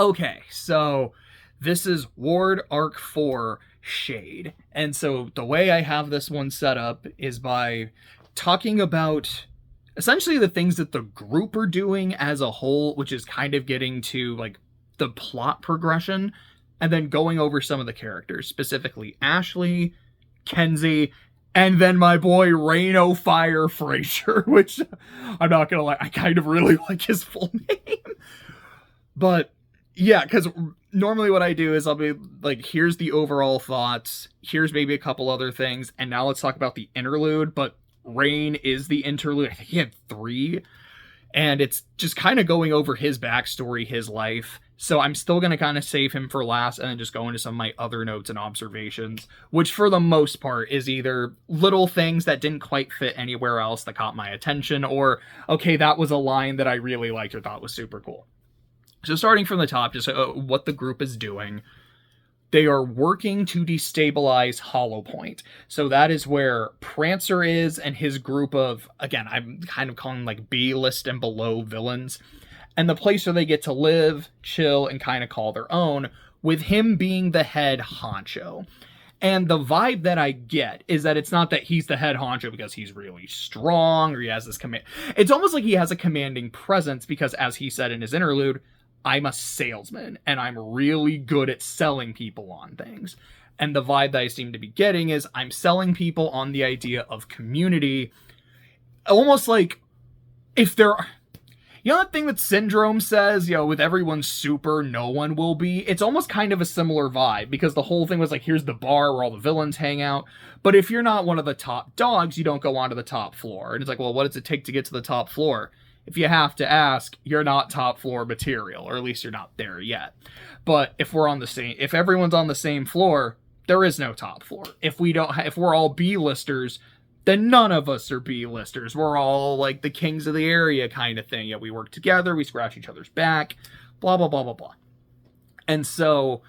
Okay, so this is Ward Arc 4 Shade. And so the way I have this one set up is by talking about essentially the things that the group are doing as a whole, which is kind of getting to like the plot progression, and then going over some of the characters, specifically Ashley, Kenzie, and then my boy Rain O'Fire Frazier, which I'm not gonna lie, I kind of really like his full name. But yeah, because normally what I do is I'll be like, here's the overall thoughts, here's maybe a couple other things, and now let's talk about the interlude. But Rain is the interlude. I think he had 3, and it's just kind of going over his backstory, his life. So I'm still going to kind of save him for last and then just go into some of my other notes and observations, which for the most part is either little things that didn't quite fit anywhere else that caught my attention, or, okay, that was a line that I really liked or thought was super cool. So starting from the top, just what the group is doing. They are working to destabilize Hollow Point. So that is where Prancer is and his group of, again, I'm kind of calling like B-list and below villains. And the place where they get to live, chill, and kind of call their own, with him being the head honcho. And the vibe that I get is that it's not that he's the head honcho because he's really strong or he has this command. It's almost like he has a commanding presence because, as he said in his interlude, I'm a salesman and I'm really good at selling people on things. And the vibe that I seem to be getting is I'm selling people on the idea of community. Almost like if there are, you know that thing that Syndrome says, with everyone super, no one will be? It's almost kind of a similar vibe because the whole thing was like, here's the bar where all the villains hang out. But if you're not one of the top dogs, you don't go onto the top floor. And it's like, well, what does it take to get to the top floor? If you have to ask, you're not top floor material, or at least you're not there yet. But if everyone's on the same floor, there is no top floor. If we're all B-listers, then none of us are B-listers. We're all like the kings of the area kind of thing. We work together, we scratch each other's back, blah, blah, blah, blah, blah. And so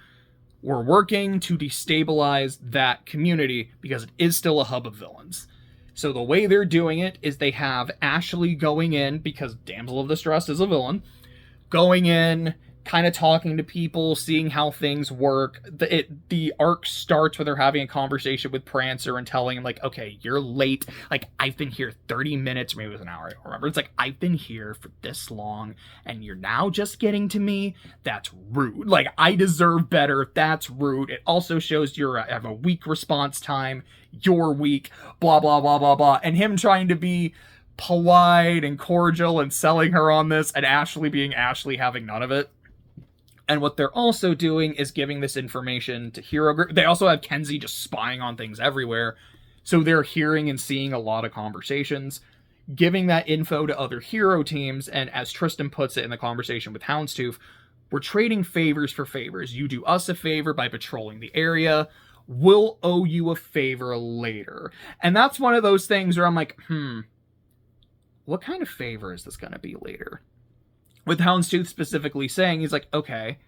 we're working to destabilize that community because it is still a hub of villains. So the way they're doing it is they have Ashley going in, because Damsel of Distress is a villain, going in, kind of talking to people, seeing how things work. The arc starts with her having a conversation with Prancer and telling him, like, okay, you're late. Like, I've been here 30 minutes, maybe it was an hour, I don't remember. It's like, I've been here for this long, and you're now just getting to me? That's rude. Like, I deserve better. That's rude. It also shows you have a weak response time. You're weak. Blah, blah, blah, blah, blah. And him trying to be polite and cordial and selling her on this, and Ashley being Ashley, having none of it. And what they're also doing is giving this information to Hero Group. They also have Kenzie just spying on things everywhere. So they're hearing and seeing a lot of conversations, giving that info to other hero teams. And as Tristan puts it in the conversation with Houndstooth, we're trading favors for favors. You do us a favor by patrolling the area. We'll owe you a favor later. And that's one of those things where I'm like, what kind of favor is this going to be later? With Houndstooth specifically saying, he's like, okay,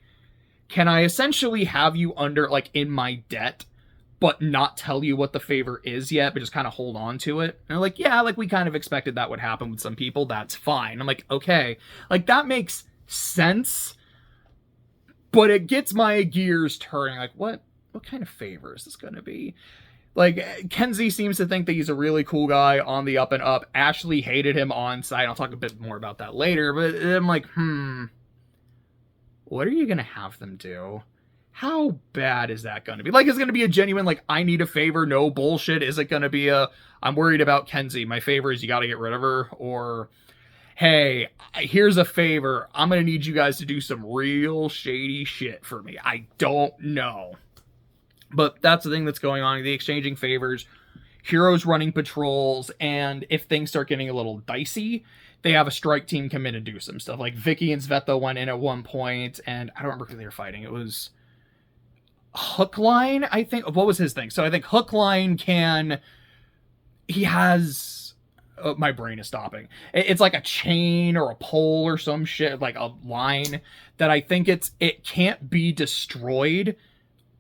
can I essentially have you under, like, in my debt, but not tell you what the favor is yet, but just kind of hold on to it? And they're like, yeah, like, we kind of expected that would happen with some people. That's fine. I'm like, okay, like, that makes sense, but it gets my gears turning. Like, what kind of favor is this going to be? Like, Kenzie seems to think that he's a really cool guy on the up and up. Ashley hated him on site. I'll talk a bit more about that later. But I'm like, what are you going to have them do? How bad is that going to be? Like, is it going to be a genuine, like, I need a favor, no bullshit? Is it going to be I'm worried about Kenzie. My favor is you got to get rid of her? Or, hey, here's a favor. I'm going to need you guys to do some real shady shit for me. I don't know. But that's the thing that's going on. The exchanging favors, heroes running patrols, and if things start getting a little dicey, they have a strike team come in and do some stuff. Like Vicky and Sveta went in at one point, and I don't remember who they were fighting. It was Hookline, I think. What was his thing? So I think Hookline he has... Oh, my brain is stopping. It's like a chain or a pole or some shit, like a line that I think it can't be destroyed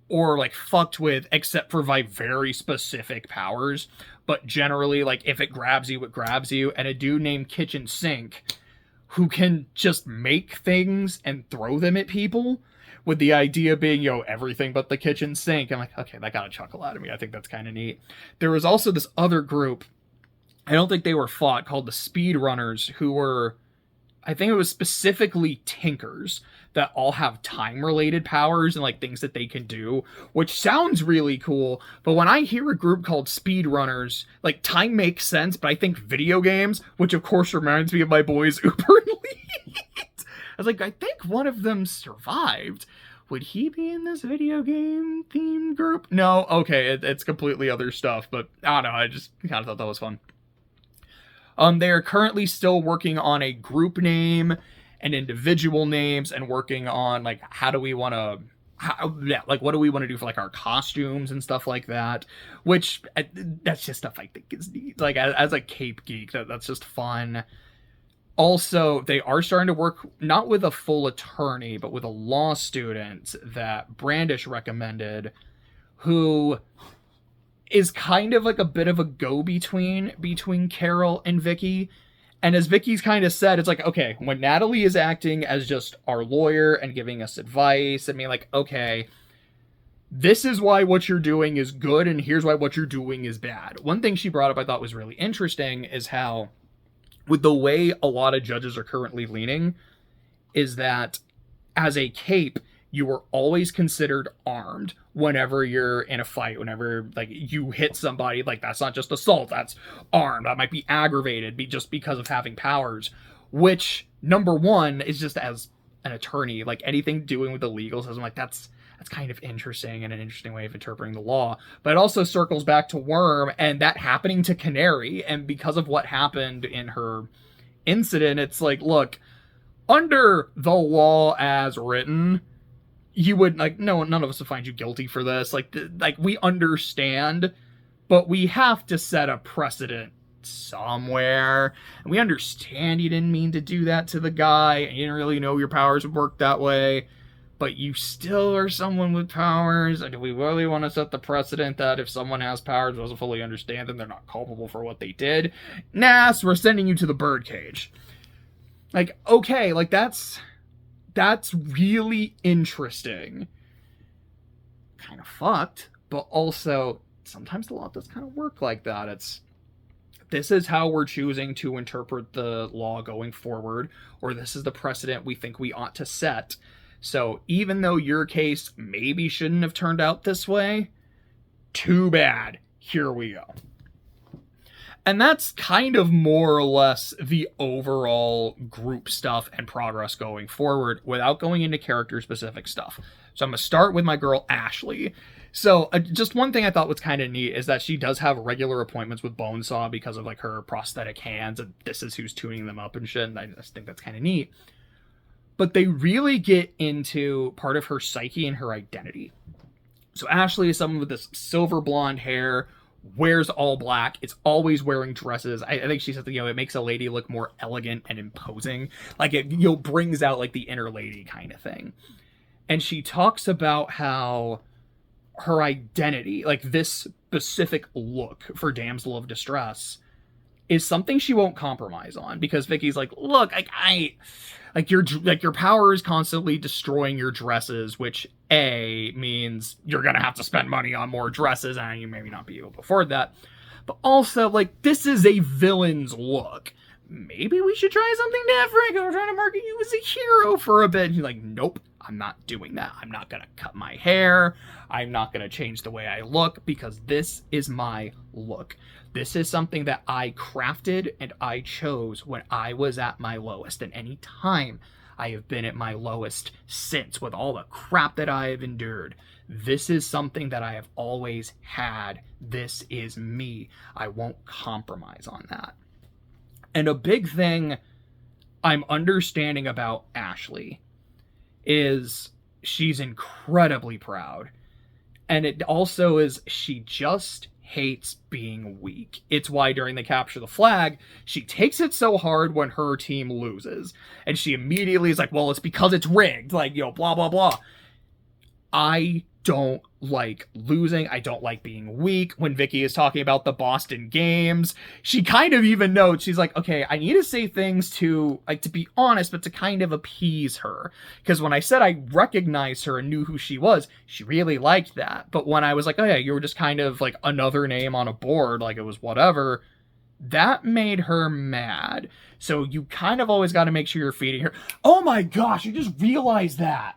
or like fucked with except for by very specific powers. But generally, like, if it grabs you, it grabs you. And a dude named Kitchen Sink, who can just make things and throw them at people, with the idea being, everything but the kitchen sink. I'm like, okay, that got a chuckle out of me. I think that's kind of neat. There was also this other group, I don't think they were fought, called the Speedrunners, who were, I think it was specifically tinkers that all have time-related powers and, like, things that they can do, which sounds really cool. But when I hear a group called Speedrunners, like, time makes sense, but I think video games, which of course reminds me of my boys Uber and Elite. I was like, I think one of them survived. Would he be in this video game themed group? No, okay, it's completely other stuff, but I don't know, I just kind of thought that was fun. They are currently still working on a group name and individual names, and working on, like, what do we want to do for, like, our costumes and stuff like that, which, that's just stuff I think is neat. Like, as a cape geek, that's just fun. Also, they are starting to work, not with a full attorney, but with a law student that Brandish recommended, who is kind of like a bit of a go-between between Carol and Vicky. And as Vicky's kind of said, it's like, okay, when Natalie is acting as just our lawyer and giving us advice, I mean, like, okay, this is why what you're doing is good, and here's why what you're doing is bad. One thing she brought up I thought was really interesting is how, with the way a lot of judges are currently leaning, is that as a cape, you are always considered armed whenever you're in a fight, whenever, like, you hit somebody. Like, that's not just assault, that's armed. That might be aggravated just because of having powers, which, number one, is just, as an attorney, like, anything doing with the legal system, like, that's kind of interesting and an interesting way of interpreting the law. But it also circles back to Worm and that happening to Canary, and because of what happened in her incident, it's like, look, under the law as written, you would, like, no, none of us would find you guilty for this. Like, we understand, but we have to set a precedent somewhere. And we understand you didn't mean to do that to the guy, and you didn't really know your powers would work that way, but you still are someone with powers. And do we really want to set the precedent that if someone has powers, doesn't fully understand them, they're not culpable for what they did? Nah, so we're sending you to the birdcage. Like, okay, like, that's really interesting. Kind of fucked, but also sometimes the law does kind of work like that. This is how we're choosing to interpret the law going forward, or this is the precedent we think we ought to set. So even though your case maybe shouldn't have turned out this way, too bad. Here we go. And that's kind of more or less the overall group stuff and progress going forward without going into character-specific stuff. So I'm going to start with my girl, Ashley. So just one thing I thought was kind of neat is that she does have regular appointments with Bonesaw because of, like, her prosthetic hands, and this is who's tuning them up and shit, and I just think that's kind of neat. But they really get into part of her psyche and her identity. So Ashley is someone with this silver blonde hair, wears all black, it's always wearing dresses. I think she said that, it makes a lady look more elegant and imposing. Like, it, brings out, like, the inner lady kind of thing. And she talks about how her identity, like, this specific look for Damsel of Distress, is something she won't compromise on, because Vicky's like, look, your power is constantly destroying your dresses, which A, means you're gonna have to spend money on more dresses, and you maybe not be able to afford that. But also, like, this is a villain's look. Maybe we should try something different. We're trying to market you as a hero for a bit. And you're like, nope, I'm not doing that. I'm not gonna cut my hair. I'm not gonna change the way I look, because this is my look. This is something that I crafted and I chose when I was at my lowest. And any time I have been at my lowest since, with all the crap that I have endured, this is something that I have always had. This is me. I won't compromise on that. And a big thing I'm understanding about Ashley is she's incredibly proud. And it also is, she just hates being weak. It's why during the capture the flag, she takes it so hard when her team loses. And she immediately is like, well, it's because it's rigged. Like, blah, blah, blah. I don't like losing. I don't like being weak. When Vicky is talking about the Boston games, she kind of even notes, she's like, okay, I need to say things to, like, to be honest, but to kind of appease her. Because when I said I recognized her and knew who she was, she really liked that. But when I was like, oh yeah, you were just kind of like another name on a board, like it was whatever, that made her mad. So you kind of always got to make sure you're feeding her. Oh my gosh, you just realized that.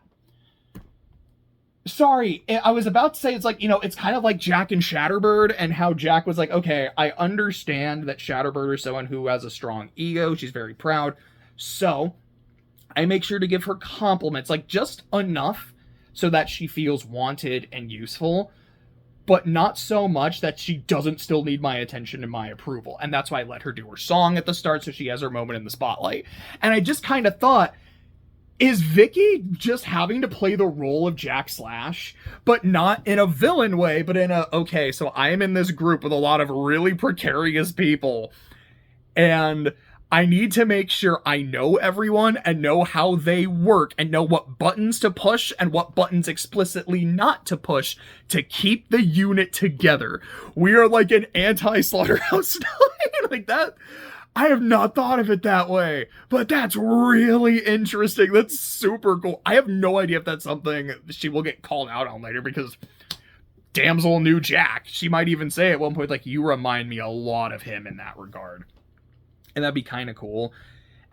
Sorry, I was about to say, it's like, you know, it's kind of like Jack and Shatterbird, and how Jack was like, okay, I understand that Shatterbird is someone who has a strong ego. She's very proud. So I make sure to give her compliments, like just enough so that she feels wanted and useful, but not so much that she doesn't still need my attention and my approval. And that's why I let her do her song at the start, so she has her moment in the spotlight. And I just kind of thought, is Vicky just having to play the role of Jack Slash, but not in a villain way, but in a, okay, so I am in this group with a lot of really precarious people, and I need to make sure I know everyone and know how they work and know what buttons to push and what buttons explicitly not to push to keep the unit together. We are like an anti-Slaughterhouse 9, like that. I have not thought of it that way, but that's really interesting. That's super cool. I have no idea if that's something she will get called out on later, because Damsel knew Jack. She might even say at one point, like, you remind me a lot of him in that regard. And that'd be kind of cool.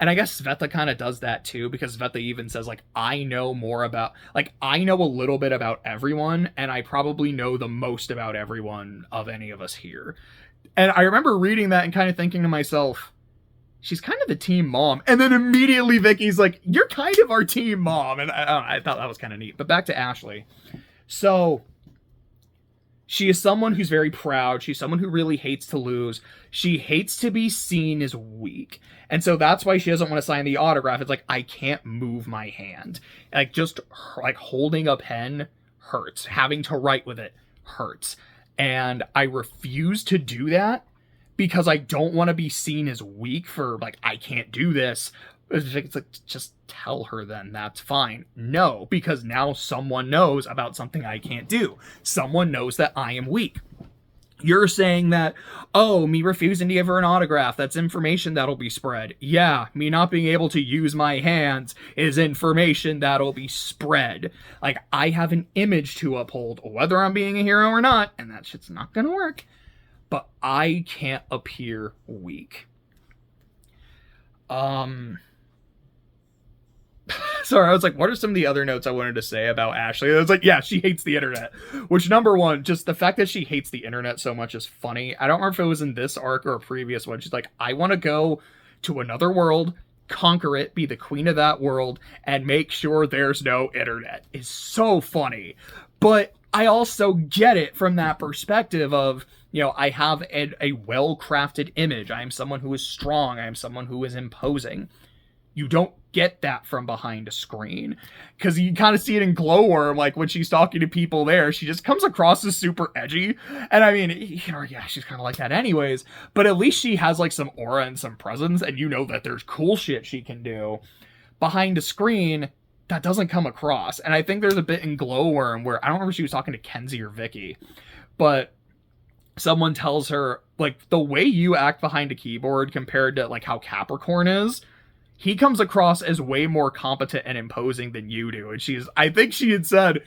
And I guess Sveta kind of does that too, because Sveta even says, like, I know more about, like, I know a little bit about everyone, and I probably know the most about everyone of any of us here. And I remember reading that and kind of thinking to myself, she's kind of the team mom. And then immediately Vicky's like, you're kind of our team mom. And I thought that was kind of neat. But back to Ashley. So she is someone who's very proud. She's someone who really hates to lose. She hates to be seen as weak. And so that's why she doesn't want to sign the autograph. It's like, I can't move my hand. Like, just like holding a pen hurts. Having to write with it hurts. And I refuse to do that, because I don't want to be seen as weak for, like, I can't do this. It's like, just tell her then, that's fine. No, because now someone knows about something I can't do. Someone knows that I am weak. You're saying that, oh, me refusing to give her an autograph, that's information that'll be spread. Yeah, me not being able to use my hands is information that'll be spread. Like, I have an image to uphold, whether I'm being a hero or not, and that shit's not gonna work. But I can't appear weak. Sorry, I was like, what are some of the other notes I wanted to say about Ashley? I was like, yeah, she hates the internet. Which, number one, just the fact that she hates the internet so much is funny. I don't remember if it was in this arc or a previous one. She's like, I want to go to another world, conquer it, be the queen of that world, and make sure there's no internet. It's so funny. But I also get it from that perspective of, you know, I have a well-crafted image. I am someone who is strong. I am someone who is imposing. You don't get that from behind a screen, because you kind of see it in Glowworm, like when she's talking to people there, she just comes across as super edgy. And I mean, you know, yeah, she's kind of like that anyways, but at least she has like some aura and some presence, and you know that there's cool shit she can do. Behind a screen, that doesn't come across. And I think there's a bit in Glowworm where, I don't remember if she was talking to Kenzie or Vicky, but someone tells her, like, the way you act behind a keyboard compared to like how Capricorn is, he comes across as way more competent and imposing than you do. And I think she had said,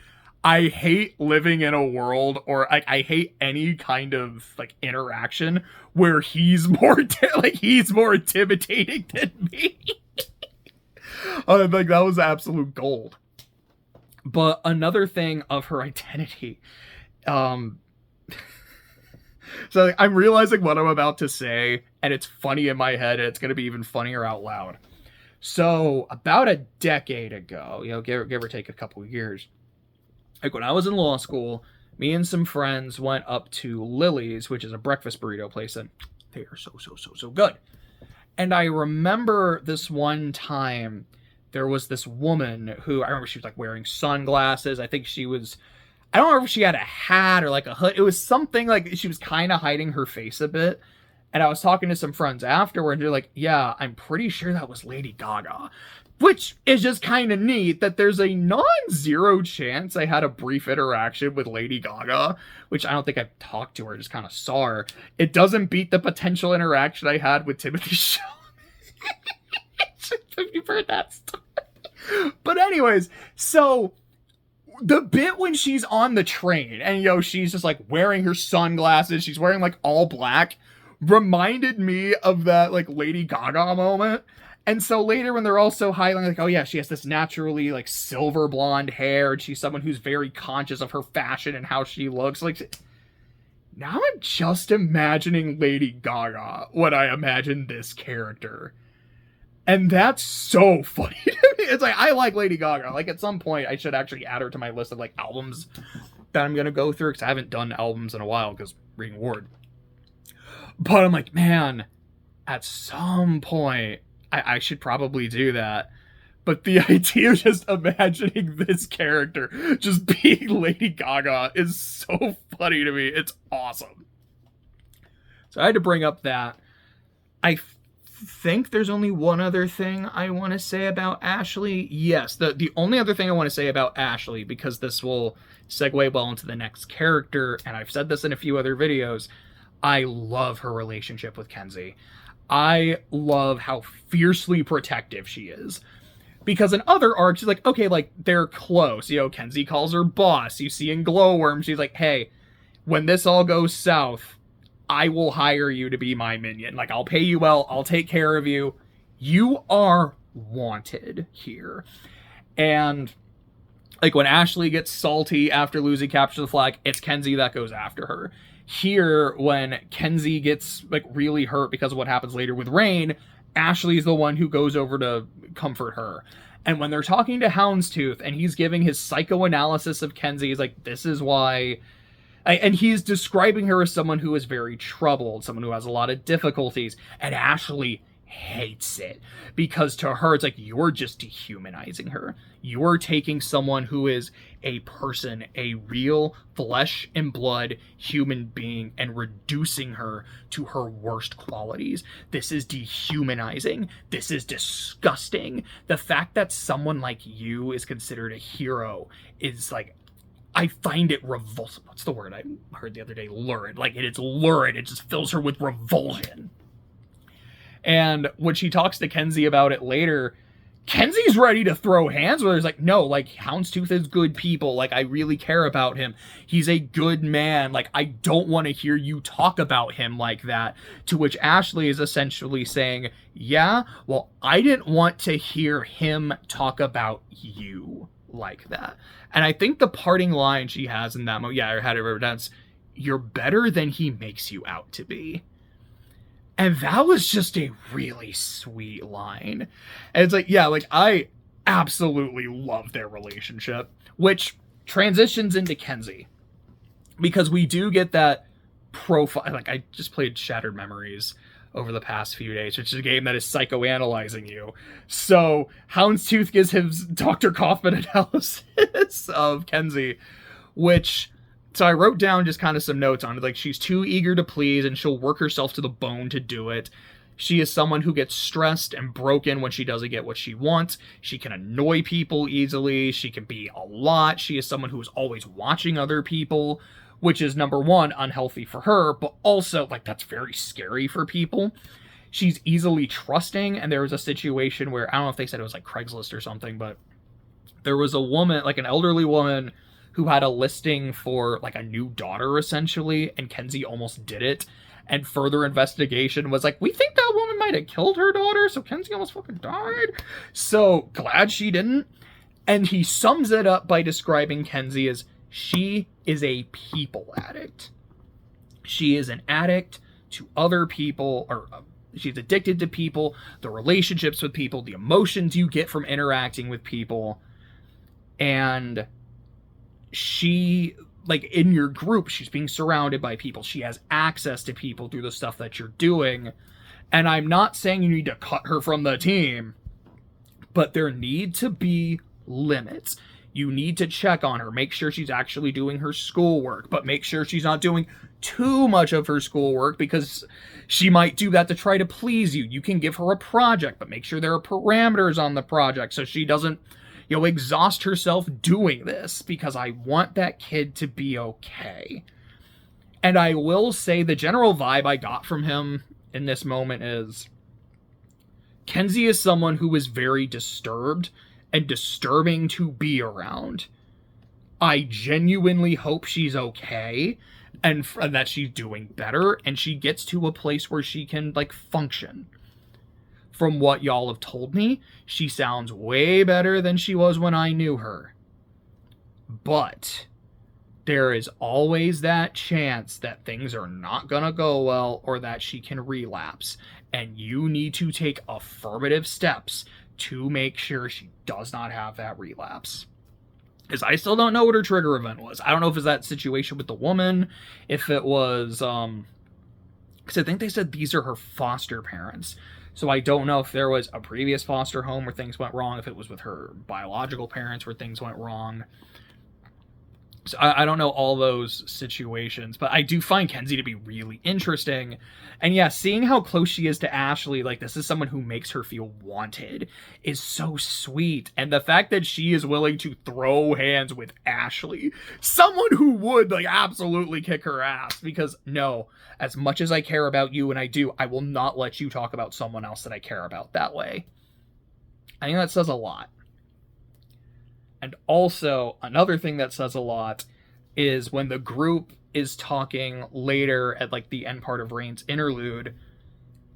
I hate living in a world, or I hate any kind of like interaction where he's more he's more intimidating than me. I think that was absolute gold. But another thing of her identity, so I'm realizing what I'm about to say, and it's funny in my head, and it's going to be even funnier out loud. So about a decade ago, you know, give or take a couple of years, like when I was in law school, me and some friends went up to Lily's, which is a breakfast burrito place, and they are so good. And I remember this one time, there was this woman who, I remember she was like wearing sunglasses. I think she was, I don't remember if she had a hat or like a hood. It was something like she was kind of hiding her face a bit. And I was talking to some friends afterward, and they're like, yeah, I'm pretty sure that was Lady Gaga. Which is just kind of neat that there's a non-zero chance I had a brief interaction with Lady Gaga, which I don't think I've talked to her, just kind of saw her. It doesn't beat the potential interaction I had with Timothy Chalamet. If you've heard that story. But anyways, so the bit when she's on the train and, she's just like wearing her sunglasses, she's wearing like all black, reminded me of that like Lady Gaga moment. And so later when they're also highlighting like, oh yeah, she has this naturally like silver blonde hair and she's someone who's very conscious of her fashion and how she looks. Like, now I'm just imagining Lady Gaga when I imagine this character. And that's so funny to me. It's like, I like Lady Gaga. Like, at some point, I should actually add her to my list of, like, albums that I'm going to go through. Because I haven't done albums in a while because reading Ward. But I'm like, man, at some point, I should probably do that. But the idea of just imagining this character just being Lady Gaga is so funny to me. It's awesome. So I had to bring up that. I think there's only one other thing I want to say about Ashley. Yes, the only other thing I want to say about Ashley, because this will segue well into the next character, and I've said this in a few other videos, I love her relationship with Kenzie. I love how fiercely protective she is. Because in other arcs, she's like, okay, like, they're close. Kenzie calls her boss. You see in Glowworm, she's like, hey, when this all goes south, I will hire you to be my minion. Like, I'll pay you well. I'll take care of you. You are wanted here. And, like, when Ashley gets salty after losing Capture the Flag, it's Kenzie that goes after her. Here, when Kenzie gets, like, really hurt because of what happens later with Rain, Ashley's the one who goes over to comfort her. And when they're talking to Houndstooth, and he's giving his psychoanalysis of Kenzie, he's like, this is why... And he's describing her as someone who is very troubled, someone who has a lot of difficulties, and Ashley hates it. Because to her, it's like, you're just dehumanizing her. You're taking someone who is a person, a real flesh and blood human being, and reducing her to her worst qualities. This is dehumanizing. This is disgusting. The fact that someone like you is considered a hero is like... I find it revulsive. What's the word I heard the other day? Lurid. Like, it's lurid. It just fills her with revulsion. And when she talks to Kenzie about it later, Kenzie's ready to throw hands with her. He's like, no, like, Houndstooth is good people. Like, I really care about him. He's a good man. Like, I don't want to hear you talk about him like that. To which Ashley is essentially saying, yeah, well, I didn't want to hear him talk about you like that. And I think the parting line she has in that moment, I had it written down, you're better than he makes you out to be. And that was just a really sweet line. And it's like, yeah, like, I absolutely love their relationship, which transitions into Kenzie. Because we do get that profile. Like, I just played Shattered Memories over the past few days, which is a game that is psychoanalyzing you. So Houndstooth gives him Dr. Kaufman analysis of Kenzie, which... So I wrote down just kind of some notes on it. Like, she's too eager to please, and she'll work herself to the bone to do it. She is someone who gets stressed and broken when she doesn't get what she wants. She can annoy people easily. She can be a lot. She is someone who is always watching other people, which is, number one, unhealthy for her, but also, like, that's very scary for people. She's easily trusting, and there was a situation where, I don't know if they said it was like Craigslist or something, but there was a woman, like an elderly woman, who had a listing for, like, a new daughter, essentially, and Kenzie almost did it. And further investigation was like, we think that woman might have killed her daughter, so Kenzie almost fucking died. So, glad she didn't. And he sums it up by describing Kenzie as, she is a people addict. She is an addict to other people, or she's addicted to people, the relationships with people, the emotions you get from interacting with people. And she, like, in your group, she's being surrounded by people. She has access to people through the stuff that you're doing. And I'm not saying you need to cut her from the team, but there need to be limits. You need to check on her, make sure she's actually doing her schoolwork, but make sure she's not doing too much of her schoolwork, because she might do that to try to please you. You can give her a project, but make sure there are parameters on the project so she doesn't, exhaust herself doing this, because I want that kid to be okay. And I will say the general vibe I got from him in this moment is Kenzie is someone who is very disturbed and disturbing to be around. I genuinely hope she's okay and that she's doing better and she gets to a place where she can, function. From what y'all have told me, she sounds way better than she was when I knew her. But there is always that chance that things are not gonna go well or that she can relapse. And you need to take affirmative steps to make sure she does not have that relapse. Because I still don't know what her trigger event was. I don't know if it's that situation with the woman, if it was, because I think they said these are her foster parents. So I don't know if there was a previous foster home where things went wrong, if it was with her biological parents where things went wrong. So I don't know all those situations, but I do find Kenzie to be really interesting. And yeah, seeing how close she is to Ashley, this is someone who makes her feel wanted, is so sweet. And the fact that she is willing to throw hands with Ashley, someone who would absolutely kick her ass, because no, as much as I care about you, and I do, I will not let you talk about someone else that I care about that way. I think that says a lot. And also, another thing that says a lot is when the group is talking later at the end part of Rain's interlude,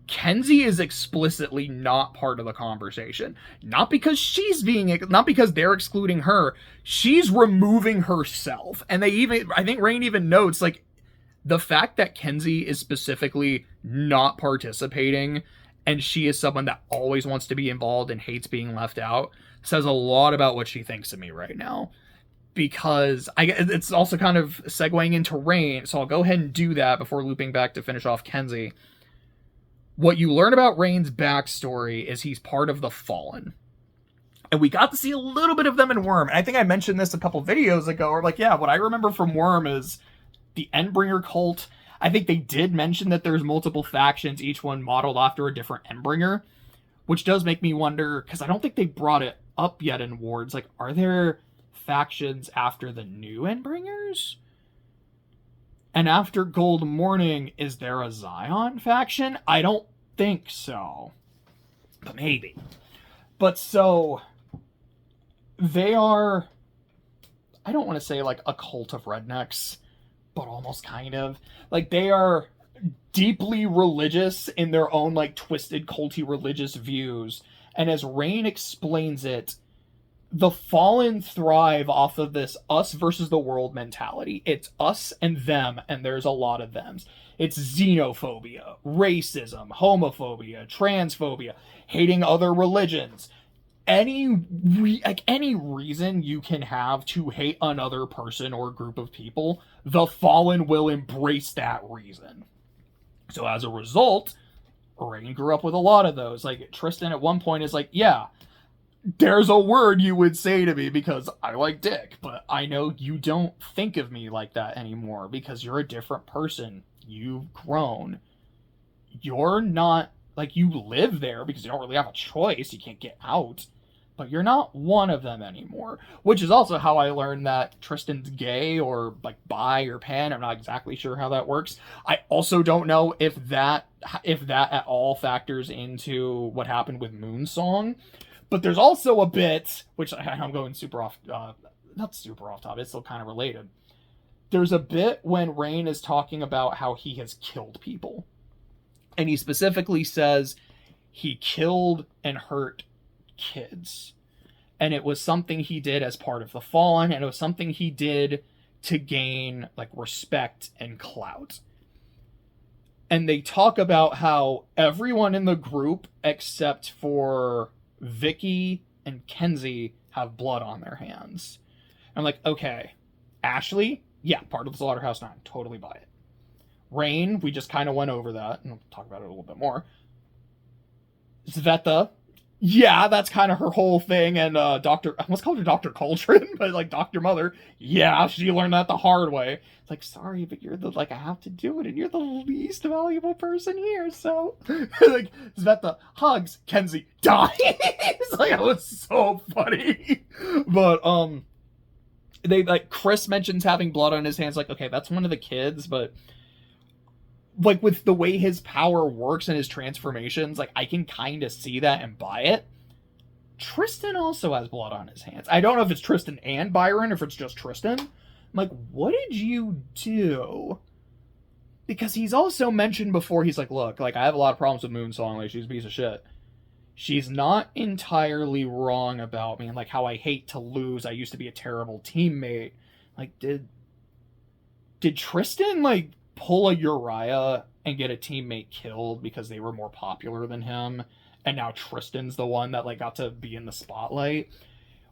Kenzie is explicitly not part of the conversation. Not because they're excluding her, she's removing herself. And I think Rain even notes, the fact that Kenzie is specifically not participating and she is someone that always wants to be involved and hates being left out says a lot about what she thinks of me right now. Because it's also kind of segueing into Rain, so I'll go ahead and do that before looping back to finish off Kenzie. What you learn about Rain's backstory is he's part of the Fallen. And we got to see a little bit of them in Worm. And I think I mentioned this a couple videos ago, or what I remember from Worm is the Endbringer cult. I think they did mention that there's multiple factions, each one modeled after a different Endbringer, which does make me wonder, because I don't think they brought it up yet in Wards. Are there factions after the new Endbringers? And after Gold Morning, is there a Zion faction? I don't think so. But maybe. But so, they are, I don't want to say a cult of rednecks, but almost kind of. They are deeply religious in their own twisted culty religious views. And as Rain explains it, the Fallen thrive off of this us versus the world mentality. It's us and them, and there's a lot of thems. It's xenophobia, racism, homophobia, transphobia, hating other religions. Any reason you can have to hate another person or group of people, the Fallen will embrace that reason. So as a result, Rain grew up with a lot of those. Tristan at one point is yeah, there's a word you would say to me because I like dick, but I know you don't think of me like that anymore because you're a different person. You've grown. You're not, you live there because you don't really have a choice. You can't get out. But you're not one of them anymore. Which is also how I learned that Tristan's gay or bi or pan. I'm not exactly sure how that works. I also don't know if that at all factors into what happened with Moonsong. But there's also a bit, which I'm going super off, not super off topic, it's still kind of related. There's a bit when Rain is talking about how he has killed people. And he specifically says he killed and hurt kids. And it was something he did as part of the Fallen, and it was something he did to gain respect and clout. And they talk about how everyone in the group except for Vicky and Kenzie have blood on their hands. I'm okay, Ashley, yeah, part of the Slaughterhouse 9, totally buy it. Rain, we just kind of went over that, and we'll talk about it a little bit more. Sveta, Yeah, that's kind of her whole thing. And Dr. I almost called her Dr. Cauldron, but like Dr. Mother, yeah, she learned that the hard way. It's like, sorry, but you're the, like, I have to do it, and you're the least valuable person here, so like Sveta hugs, Kenzie dies. Like, it was so funny. But they, like, Chris mentions having blood on his hands, like, okay, that's one of the kids, but like with the way his power works and his transformations, like I can kind of see that and buy it. Tristan also has blood on his hands. I don't know if it's Tristan and Byron, or if it's just Tristan. I'm like, what did you do? Because he's also mentioned before, he's like, look, like I have a lot of problems with Moonsong, like she's a piece of shit. She's not entirely wrong about me, and like how I hate to lose. I used to be a terrible teammate. Like, did Tristan like pull a Uriah and get a teammate killed because they were more popular than him, and now Tristan's the one that like got to be in the spotlight?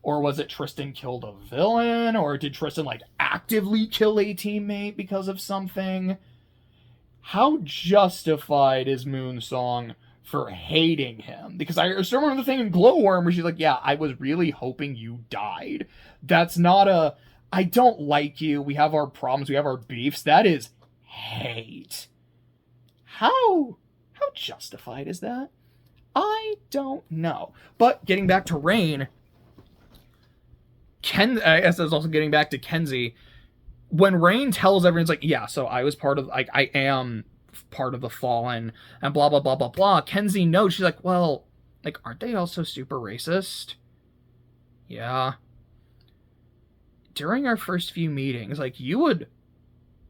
Or was it Tristan killed a villain? Or did Tristan like actively kill a teammate because of something? How justified is Moonsong for hating him? Because I still remember the thing in Glowworm where she's like, yeah, I was really hoping you died. That's not a, I don't like you, we have our problems, we have our beefs. That is hate. How justified is that? I don't know. But getting back to Rain, I guess that's also getting back to Kenzie. When Rain tells everyone, it's like, yeah, so I was part of, like, I am part of the Fallen, and blah, blah, blah, blah, blah. Kenzie knows. She's like, well, like, aren't they also super racist? Yeah. During our first few meetings, like, you would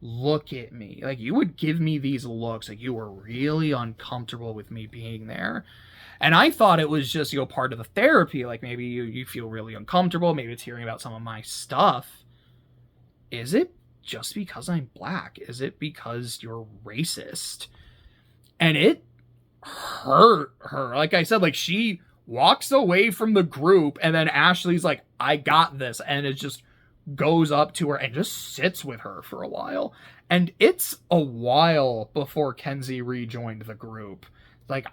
look at me, like you would give me these looks, like you were really uncomfortable with me being there. And I thought it was just, part of the therapy, like maybe you feel really uncomfortable, maybe it's hearing about some of my stuff. Is it just because I'm black? Is it because you're racist? And it hurt her. Like I said, like she walks away from the group, and then Ashley's like, I got this, and it just goes up to her and just sits with her for a while. And it's a while before Kenzie rejoined the group. Like,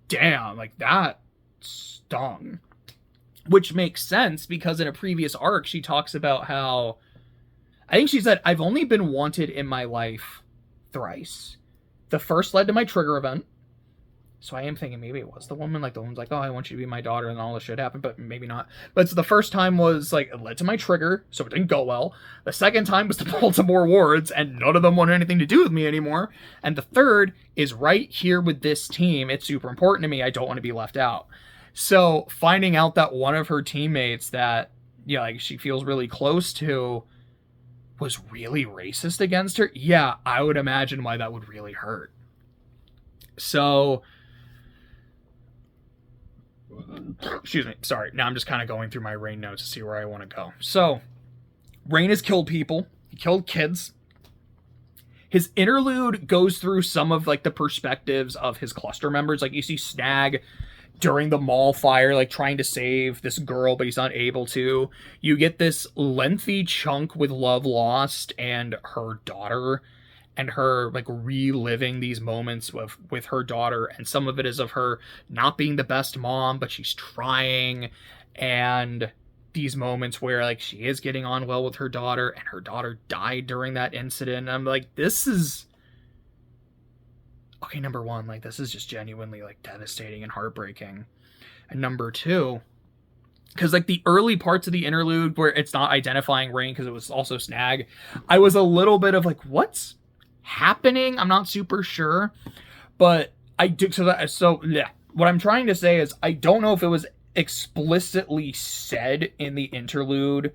damn, like that stung. Which makes sense, because in a previous arc, she talks about how, I think she said, I've only been wanted in my life thrice. The first led to my trigger event. So I am thinking maybe it was the woman, like the woman's like, oh, I want you to be my daughter, and all this shit happened, but maybe not. But so the first time was like, it led to my trigger, so it didn't go well. The second time was the Baltimore Wards, and none of them wanted anything to do with me anymore. And the third is right here with this team. It's super important to me. I don't want to be left out. So finding out that one of her teammates that, yeah, like she feels really close to was really racist against her, yeah, I would imagine why that would really hurt. So, excuse me, sorry, now I'm just kind of going through my Rain notes to see where I want to go. So, Rain has killed people. He killed kids. His interlude goes through some of, like, the perspectives of his cluster members. Like, you see Snag during the mall fire, like, trying to save this girl, but he's not able to. You get this lengthy chunk with Love Lost and her daughter, and her, like, reliving these moments with her daughter, and some of it is of her not being the best mom, but she's trying, and these moments where, like, she is getting on well with her daughter, and her daughter died during that incident. And I'm like, this is... Okay, number one, like, this is just genuinely, like, devastating and heartbreaking. And number two, because, like, the early parts of the interlude where it's not identifying Rain because it was also Snag, I was a little bit of, like, what's happening? I'm not super sure, but I do. So yeah, what I'm trying to say is I don't know if it was explicitly said in the interlude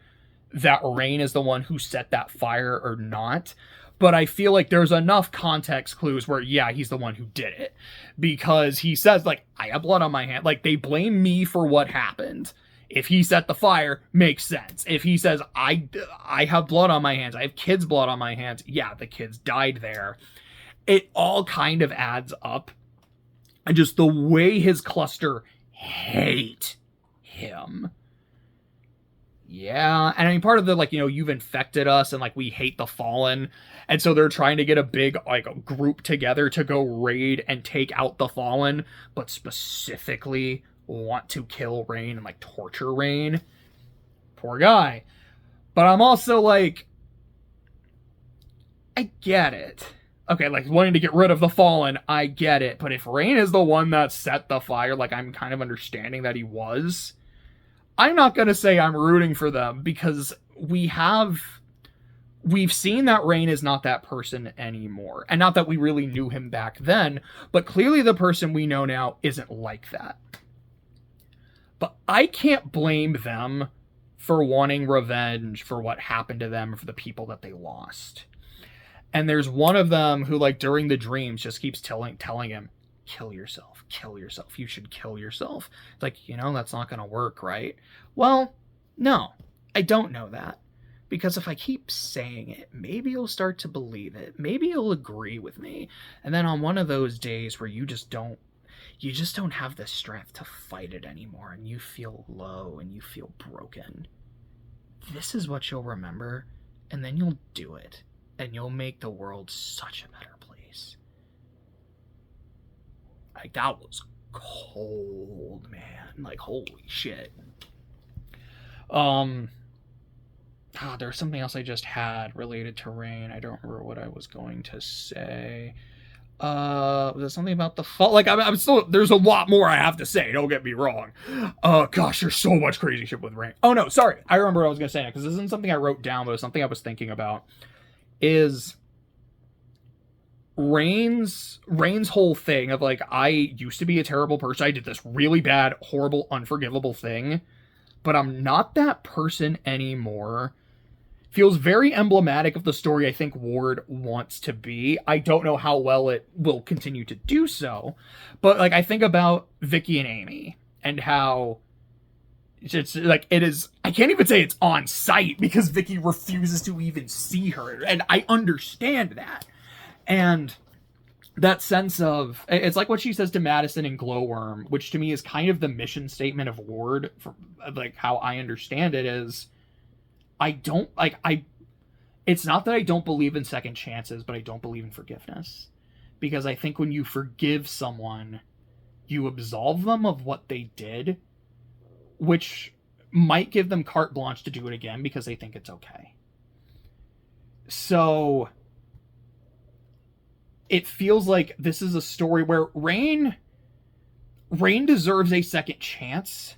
that Rain is the one who set that fire or not, but I feel like there's enough context clues where, yeah, he's the one who did it, because he says, like, I have blood on my hand. Like, they blame me for what happened. If he set the fire, makes sense. If he says, I have blood on my hands, I have kids' blood on my hands, yeah, the kids died there. It all kind of adds up. And just the way his cluster hate him. yeah. And I mean, part of the, like, you've infected us and, like, we hate the Fallen. And so they're trying to get a big, like, a group together to go raid and take out the Fallen, but specifically want to kill Rain and, like, torture Rain. Poor guy. But I'm also like, I get it. Okay, like, wanting to get rid of the Fallen, I get it. But if Rain is the one that set the fire, like, I'm kind of understanding that he was, I'm not going to say I'm rooting for them, because we've seen that Rain is not that person anymore. And not that we really knew him back then, but clearly the person we know now isn't like that. But I can't blame them for wanting revenge for what happened to them, for the people that they lost. And there's one of them who, like, during the dreams just keeps telling him, kill yourself, you should kill yourself. It's like, that's not going to work, right? Well, no, I don't know that. Because if I keep saying it, maybe you'll start to believe it. Maybe you'll agree with me. And then on one of those days where you just don't have the strength to fight it anymore, and you feel low and you feel broken, this is what you'll remember, and then you'll do it, and you'll make the world such a better place. Like, that was cold, man. Like, holy shit. There's something else I just had related to Rain. I don't remember what I was going to say. Was it something about the fall? Like, I'm still, there's a lot more I have to say, don't get me wrong. Gosh, there's so much crazy shit with Rain. Oh no, sorry, I remember what I was gonna say now, because this isn't something I wrote down, but it's something I was thinking about. Is Rain's whole thing of, like, I used to be a terrible person, I did this really bad, horrible, unforgivable thing, but I'm not that person anymore, feels very emblematic of the story I think Ward wants to be. I don't know how well it will continue to do so, but, like, I think about Vicky and Amy and how it's like, it is, I can't even say it's on site because Vicky refuses to even see her, and I understand that. And that sense of, it's like what she says to Madison in Glowworm, which to me is kind of the mission statement of Ward, for, like, how I understand it is, it's not that I don't believe in second chances, but I don't believe in forgiveness. Because I think when you forgive someone, you absolve them of what they did, which might give them carte blanche to do it again because they think it's okay. So it feels like this is a story where Rain deserves a second chance,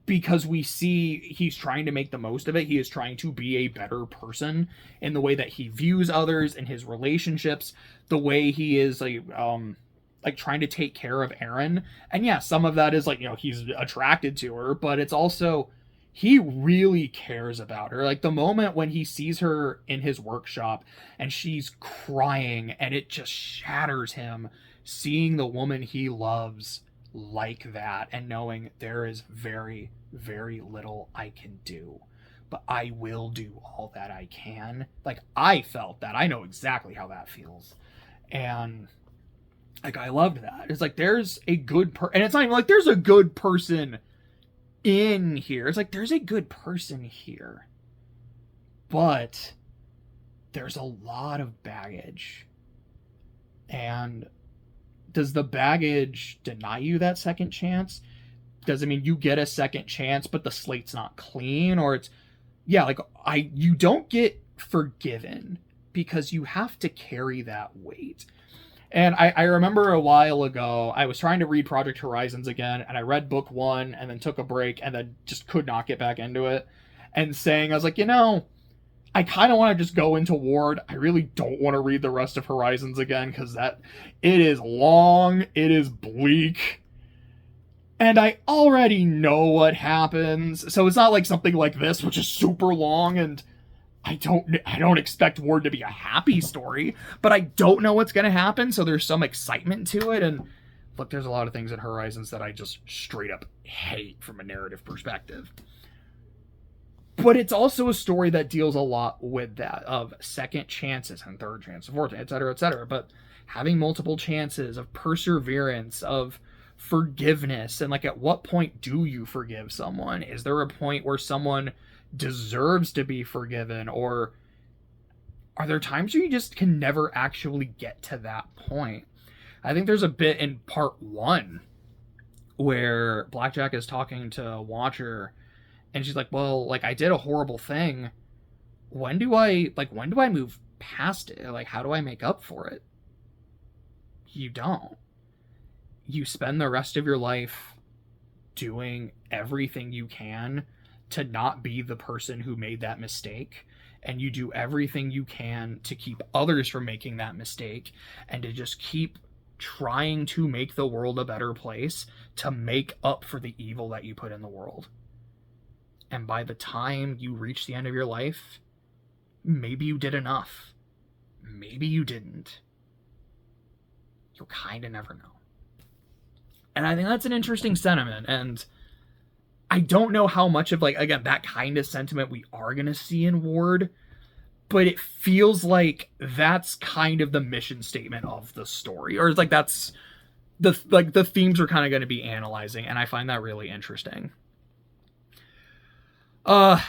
because we see he's trying to make the most of it. He is trying to be a better person in the way that he views others, in his relationships, the way he is, like trying to take care of Erin. And yeah, some of that is, like, he's attracted to her, but it's also, he really cares about her. Like, the moment when he sees her in his workshop and she's crying, and it just shatters him, seeing the woman he loves like that, and knowing there is very, very little I can do, but I will do all that I can. Like, I felt that. I know exactly how that feels. And, like, I loved that. It's like, there's a good and it's not even like there's a good person in here. It's like, there's a good person here, but there's a lot of baggage. And does the baggage deny you that second chance? Does it mean you get a second chance, but the slate's not clean? Or it's, yeah, like, you don't get forgiven because you have to carry that weight. And I remember a while ago, I was trying to read Project Horizons again, and I read book 1 and then took a break and then just could not get back into it. And I was like, I kind of want to just go into Ward. I really don't want to read the rest of Horizons again, because it is long, it is bleak, and I already know what happens. So it's not like something like this, which is super long, and I don't expect Ward to be a happy story, but I don't know what's going to happen, so there's some excitement to it. And look, there's a lot of things in Horizons that I just straight up hate from a narrative perspective. But it's also a story that deals a lot with that, of second chances and third chances, fourth, etc., etc. But having multiple chances, of perseverance, of forgiveness and like at what point do you forgive someone? Is there a point where someone deserves to be forgiven, or are there times where you just can never actually get to that point? I think there's a bit in part 1 where Blackjack is talking to Watcher and she's like, well, like I did a horrible thing. When do I move past it? Like, how do I make up for it? You don't. You spend the rest of your life doing everything you can to not be the person who made that mistake, and you do everything you can to keep others from making that mistake, and to just keep trying to make the world a better place to make up for the evil that you put in the world. And by the time you reach the end of your life, maybe you did enough. Maybe you didn't. You'll kind of never know. And I think that's an interesting sentiment, and I don't know how much of, like, again, that kind of sentiment we are going to see in Ward, but it feels like that's kind of the mission statement of the story, or it's like that's the themes we're kind of going to be analyzing, and I find that really interesting.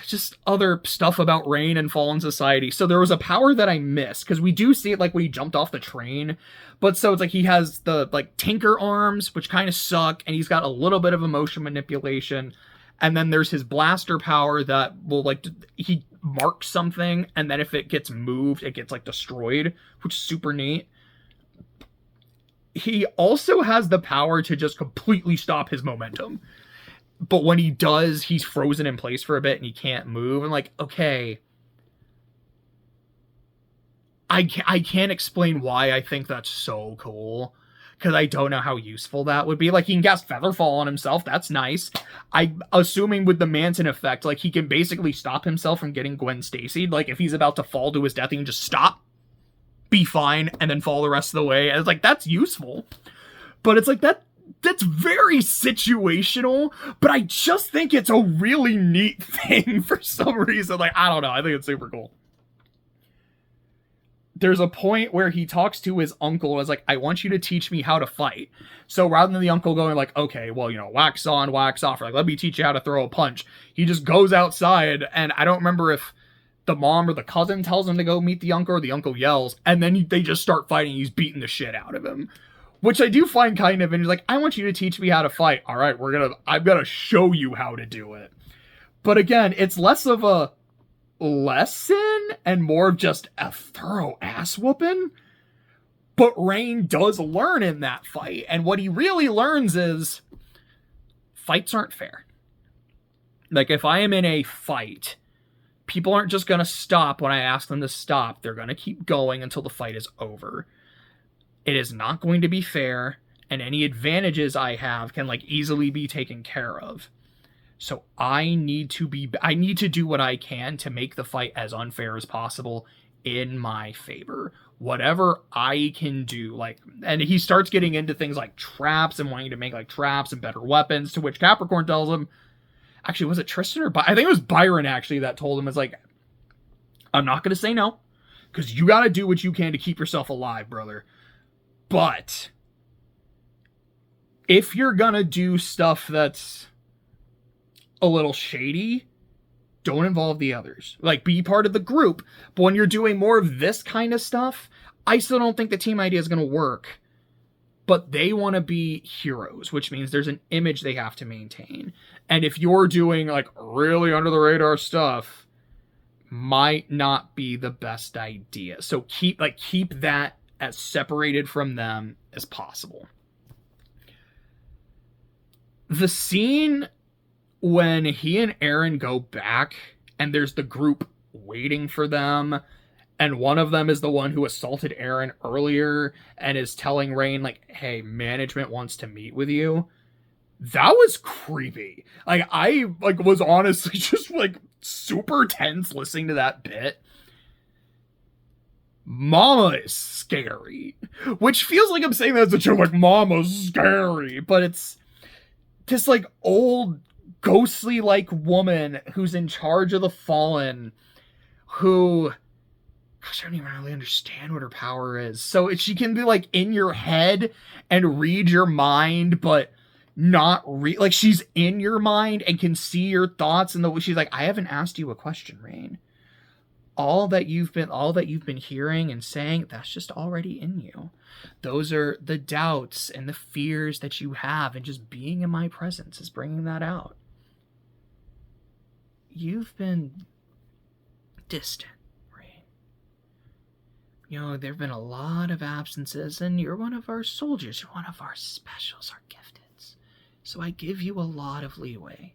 Just other stuff about Rain and Fallen Society. So there was a power that I missed, because we do see it like when he jumped off the train, but so it's like he has the like tinker arms, which kind of suck, and he's got a little bit of emotion manipulation, and then there's his blaster power that will like he marks something, and then if it gets moved, it gets like destroyed, which is super neat. He also has the power to just completely stop his momentum. But when he does, he's frozen in place for a bit and he can't move. And like, okay, I can't explain why I think that's so cool, because I don't know how useful that would be. Like, he can cast Featherfall on himself. That's nice. I'm assuming with the Manson effect, like, he can basically stop himself from getting Gwen Stacy'd. Like, if he's about to fall to his death, he can just stop, be fine, and then fall the rest of the way. And it's like, that's useful. But it's like, that's very situational, but I just think it's a really neat thing for some reason. Like, I don't know. I think it's super cool. There's a point where he talks to his uncle and is like, I want you to teach me how to fight. So rather than the uncle going like, okay, well, you know, wax on, wax off, or like, let me teach you how to throw a punch, he just goes outside, and I don't remember if the mom or the cousin tells him to go meet the uncle, or the uncle yells, and then they just start fighting. He's beating the shit out of him. Which I do find kind of, and he's like, I want you to teach me how to fight. All right, I'm gonna show you how to do it. But again, it's less of a lesson and more of just a thorough ass whooping. But Rain does learn in that fight, and what he really learns is fights aren't fair. Like, if I am in a fight, people aren't just gonna stop when I ask them to stop. They're gonna keep going until the fight is over. It is not going to be fair, and any advantages I have can like easily be taken care of. So I need to do what I can to make the fight as unfair as possible in my favor. Whatever I can do, like, and he starts getting into things like traps and wanting to make like traps and better weapons, to which Capricorn tells him, actually, was it Tristan or I think it was Byron actually that told him, it's like, I'm not going to say no, because you got to do what you can to keep yourself alive, brother. But if you're gonna do stuff that's a little shady, don't involve the others. Like, be part of the group. But when you're doing more of this kind of stuff, I still don't think the team idea is gonna work. But they want to be heroes, which means there's an image they have to maintain. And if you're doing like really under the radar stuff, might not be the best idea. So keep that as separated from them as possible. The scene when he and Aaron go back and there's the group waiting for them, and one of them is the one who assaulted Aaron earlier and is telling Rain like, hey, management wants to meet with you. That was creepy. Like, I was honestly just like super tense listening to that bit. Mama is scary, which feels like I'm saying that as a joke, like, Mama's scary, but it's this like old ghostly like woman who's in charge of the Fallen, who, gosh, I don't even really understand what her power is. So she can be like in your head and read your mind, but like she's in your mind and can see your thoughts, and the way she's like, I haven't asked you a question, Rain. All that you've been hearing and saying, that's just already in you. Those are the doubts and the fears that you have, and just being in my presence is bringing that out. You've been distant, Rain. You know, there have been a lot of absences, and you're one of our soldiers. You're one of our specials, our gifteds. So I give you a lot of leeway.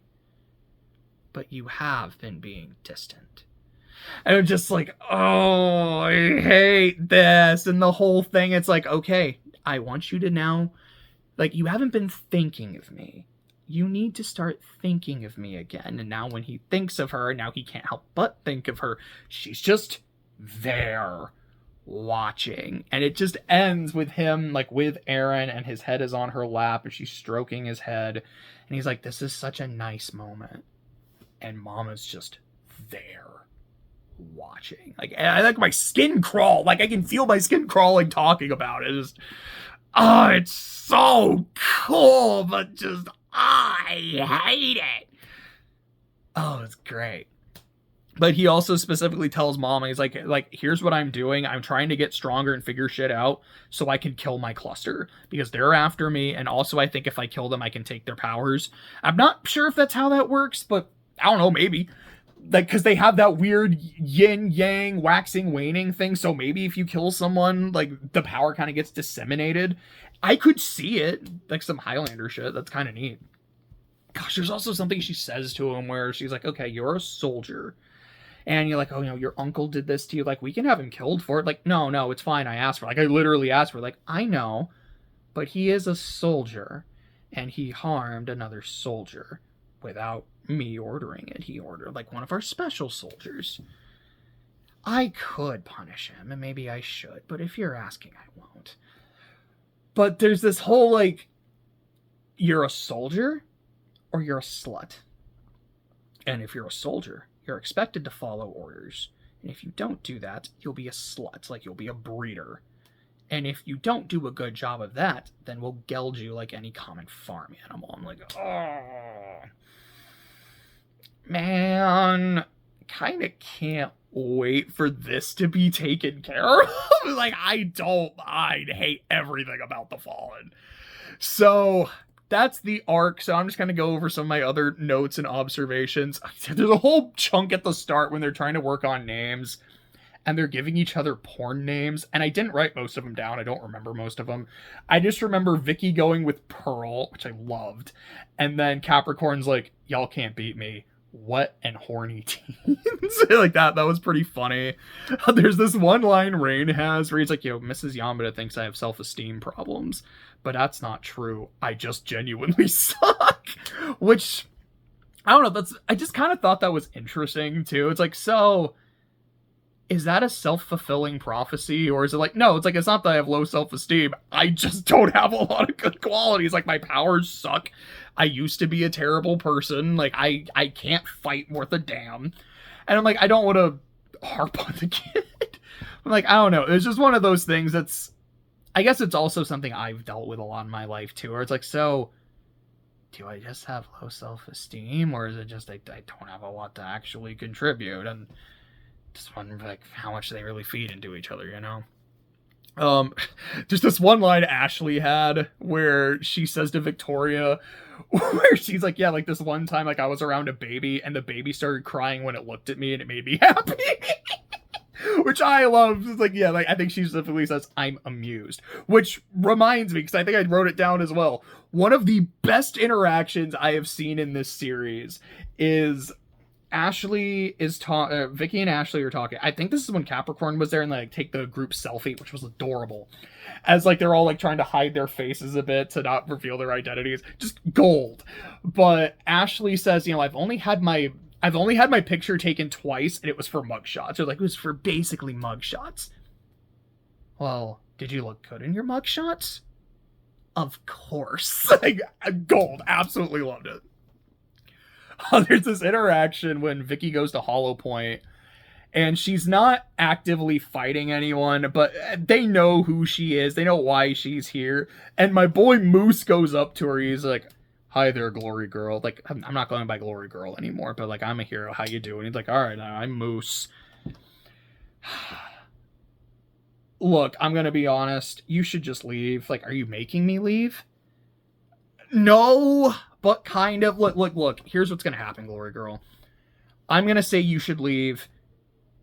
But you have been being distant. And I'm just like, oh, I hate this. And the whole thing, it's like, okay, I want you to now, like, you haven't been thinking of me. You need to start thinking of me again. And now when he thinks of her, now he can't help but think of her. She's just there watching. And it just ends with him, like, with Aaron, and his head is on her lap and she's stroking his head. And he's like, this is such a nice moment. And Mama's just there watching. Like, I like my skin crawl. Like, I can feel my skin crawling talking about it. It's just, oh, it's so cool, but just, I hate it. Oh, it's great. But he also specifically tells Mama, he's like, here's what I'm doing. I'm trying to get stronger and figure shit out so I can kill my cluster, because they're after me. And also, I think if I kill them, I can take their powers. I'm not sure if that's how that works, but I don't know, maybe. Like, because they have that weird yin-yang, waxing, waning thing, so maybe if you kill someone, like, the power kind of gets disseminated. I could see it, like some Highlander shit. That's kind of neat. Gosh, there's also something she says to him where she's like, okay, you're a soldier. And you're like, oh, you know, your uncle did this to you. Like, we can have him killed for it. Like, no, it's fine. I asked for it. Like, I literally asked for it. Like, I know, but he is a soldier, and he harmed another soldier without me ordering it. He ordered, like, one of our special soldiers. I could punish him, and maybe I should, but if you're asking, I won't. But there's this whole, like, you're a soldier or you're a slut. And if you're a soldier, you're expected to follow orders. And if you don't do that, you'll be a slut, like you'll be a breeder. And if you don't do a good job of that, then we'll geld you like any common farm animal. I'm like, oh, man, kind of can't wait for this to be taken care of. Like, I'd hate everything about The Fallen. So that's the arc. So I'm just going to go over some of my other notes and observations. There's a whole chunk at the start when they're trying to work on names and they're giving each other porn names. And I didn't write most of them down. I don't remember most of them. I just remember Vicky going with Pearl, which I loved. And then Capricorn's like, y'all can't beat me. Wet and horny teens. Like that was pretty funny. There's this one line Rain has where he's like, yo, Mrs. Yamada thinks I have self-esteem problems, but that's not true. I just genuinely suck. Which, I don't know, I just kind of thought that was interesting too. It's like, so is that a self-fulfilling prophecy? Or is it like, no, it's like, it's not that I have low self-esteem. I just don't have a lot of good qualities. Like, my powers suck. I used to be a terrible person. Like, I can't fight worth a damn. And I'm like, I don't want to harp on the kid. I'm like, I don't know. It's just one of those things that's, I guess it's also something I've dealt with a lot in my life too, where it's like, so do I just have low self-esteem, or is it just I don't have a lot to actually contribute? And just wonder, like, how much they really feed into each other, you know? Just this one line Ashley had where she says to Victoria, where she's like, yeah, like this one time, like I was around a baby and the baby started crying when it looked at me and it made me happy. Which I love. It's like, yeah, like I think she specifically says, I'm amused. Which reminds me, because I think I wrote it down as well, one of the best interactions I have seen in this series is Vicky and Ashley are talking. I think this is when Capricorn was there and like take the group selfie, which was adorable. As like they're all like trying to hide their faces a bit to not reveal their identities. Just gold. But Ashley says, you know, I've only had my picture taken twice, and it was for mugshots. Or like, it was for basically mugshots. Well, did you look good in your mugshots? Of course. Like, gold. Absolutely loved it. There's this interaction when Vicky goes to Hollow Point, and she's not actively fighting anyone, but they know who she is. They know why she's here. And my boy Moose goes up to her. He's like, hi there, Glory Girl. Like, I'm not going by Glory Girl anymore, but like, I'm a hero. How you doing? He's like, all right, I'm Moose. Look, I'm gonna be honest. You should just leave. Like, are you making me leave? No, but kind of. Look. Here's what's gonna happen, Glory Girl. I'm gonna say you should leave.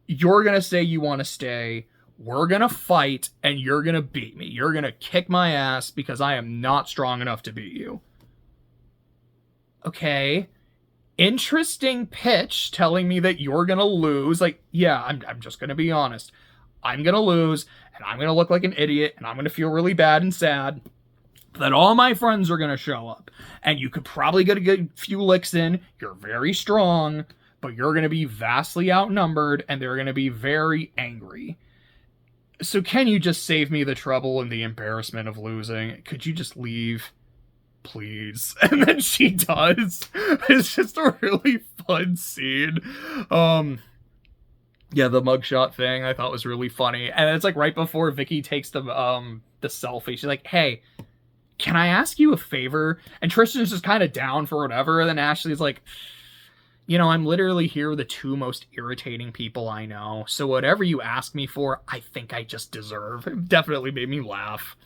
You're gonna say you want to stay. We're gonna fight, and you're gonna beat me. You're gonna kick my ass because I am not strong enough to beat you. Okay. Interesting pitch telling me that you're gonna lose. Like, yeah, I'm just gonna be honest. I'm gonna lose, and I'm gonna look like an idiot, and I'm gonna feel really bad and sad. That all my friends are gonna show up, and you could probably get a good few licks in. You're very strong, but you're gonna be vastly outnumbered, and they're gonna be very angry. So can you just save me the trouble and the embarrassment of losing? Could you just leave? Please. And then she does. It's just a really fun scene. Yeah, the mugshot thing I thought was really funny. And it's like right before Vicky takes the selfie, she's like, hey, can I ask you a favor? And Tristan's just kind of down for whatever. And then Ashley's like, you know, I'm literally here with the two most irritating people I know. So whatever you ask me for, I think I just deserve. It definitely made me laugh.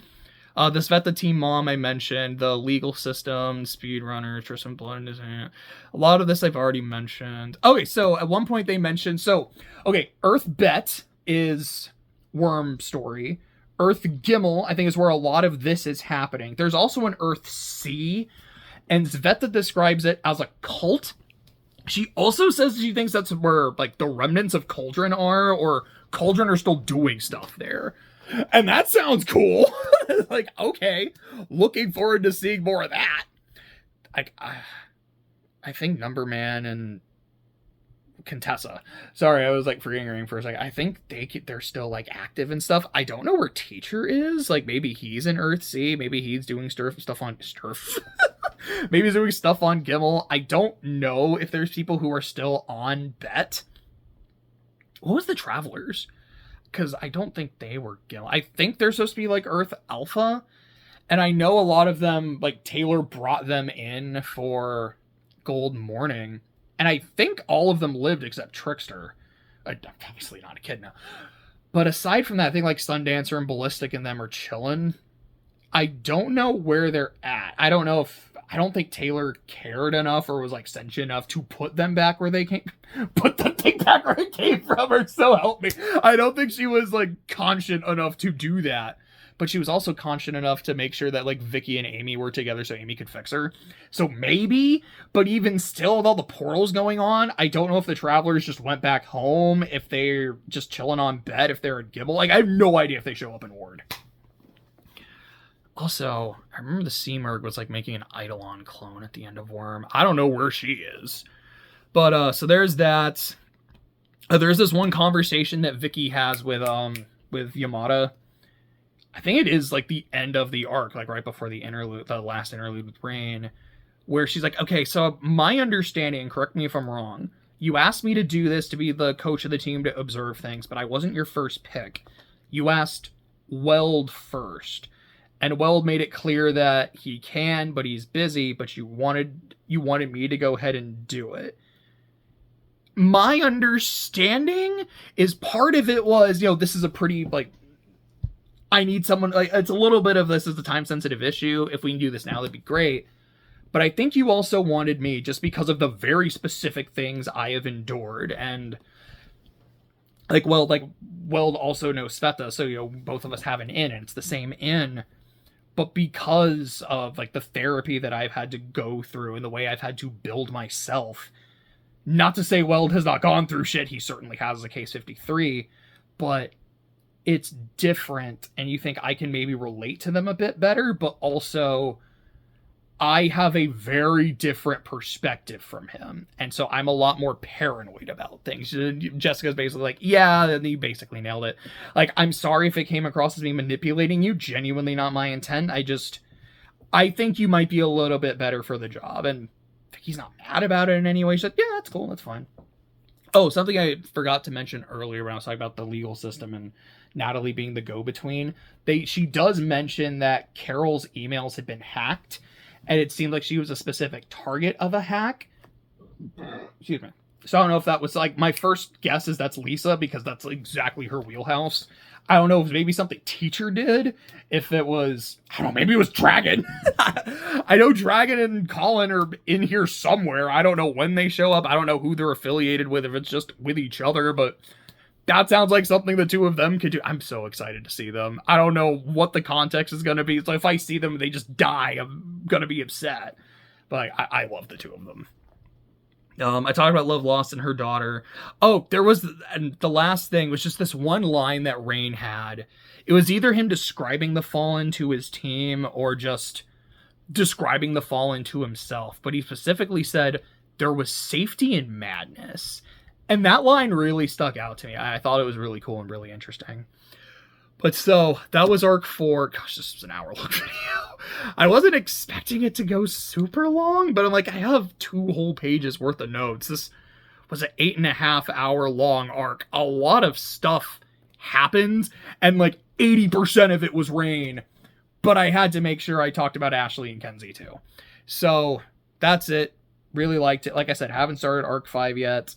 The Sveta team mom I mentioned, the legal system, speedrunner, Tristan Blood, a lot of this I've already mentioned. Okay, so at one point they mentioned, Earth Bet is Worm story. Earth Gimmel, I think, is where a lot of this is happening. There's also an Earth C, and Sveta describes it as a cult. She also says she thinks that's where, like, the remnants of Cauldron are, or Cauldron are still doing stuff there. And that sounds cool. Like, okay, looking forward to seeing more of that. Like, I think Numberman and Contessa. Sorry, I was like forgetting her name for a second. I think they're still like active and stuff. I don't know where Teacher is. Like, maybe he's in Earthsea. Maybe he's doing stuff on Sturf. Maybe he's doing stuff on Gimmel. I don't know if there's people who are still on Bet. What was the Travelers? Because I don't think they were Gimmel. I think they're supposed to be like Earth Alpha. And I know a lot of them, like Taylor brought them in for Gold Morning. And I think all of them lived except Trickster. I'm obviously not a kid now. But aside from that, I think like Sundancer and Ballistic and them are chilling. I don't know where they're at. I don't think Taylor cared enough or was like sentient enough to put them back where they came. Put the thing back where it came from, or so help me. I don't think she was like conscient enough to do that. But she was also conscient enough to make sure that like Vicky and Amy were together so Amy could fix her. So maybe, but even still, with all the portals going on, I don't know if the Travelers just went back home, if they're just chilling on bed, if they're at Gimmel. Like, I have no idea if they show up in Ward. Also, I remember the Seamerg was like making an Eidolon clone at the end of Worm. I don't know where she is. But, so there's that. There's this one conversation that Vicky has with Yamada. I think it is like the end of the arc, like right before the interlude, the last interlude with Rain, where she's like, okay, so my understanding, correct me if I'm wrong, you asked me to do this to be the coach of the team to observe things, but I wasn't your first pick. You asked Weld first, and Weld made it clear that he can, but he's busy, but you wanted me to go ahead and do it. My understanding is part of it was, this is a pretty, like, I need someone, like, it's a little bit of this is a time-sensitive issue. If we can do this now, that'd be great. But I think you also wanted me just because of the very specific things I have endured. And, Weld also knows Sveta, so, both of us have an in, and it's the same in. But because of, like, the therapy that I've had to go through and the way I've had to build myself, not to say Weld has not gone through shit, he certainly has as a Case 53, but it's different, and you think I can maybe relate to them a bit better, but also I have a very different perspective from him, and so I'm a lot more paranoid about things. Jessica's basically like, yeah, you basically nailed it. Like, I'm sorry if it came across as me manipulating you, genuinely not my intent. I think you might be a little bit better for the job, and he's not mad about it in any way. She's like, yeah, that's cool, that's fine. Oh, something I forgot to mention earlier when I was talking about the legal system and Natalie being the go-between. She does mention that Carol's emails had been hacked, and it seemed like she was a specific target of a hack. Excuse me. So I don't know if that was like, my first guess is that's Lisa, because that's exactly her wheelhouse. I don't know if maybe something Teacher did. If it was, I don't know, maybe it was Dragon. I know Dragon and Colin are in here somewhere. I don't know when they show up. I don't know who they're affiliated with, if it's just with each other, but that sounds like something the two of them could do. I'm so excited to see them. I don't know what the context is going to be. So if I see them and they just die, I'm going to be upset. But I love the two of them. I talked about Love Lost and her daughter. Oh, there was, and the last thing was just this one line that Rain had. It was either him describing the Fallen to his team or just describing the Fallen to himself. But he specifically said there was safety in madness. And that line really stuck out to me. I thought it was really cool and really interesting. But so, that was Arc 4. Gosh, this was an hour-long video. I wasn't expecting it to go super long, but I'm like, I have 2 whole pages worth of notes. This was an 8.5 hour long arc. A lot of stuff happened, and like 80% of it was Rain. But I had to make sure I talked about Ashley and Kenzie too. So, that's it. Really liked it. Like I said, haven't started Arc 5 yet.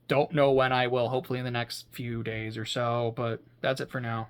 Don't know when I will, hopefully in the next few days or so, but that's it for now.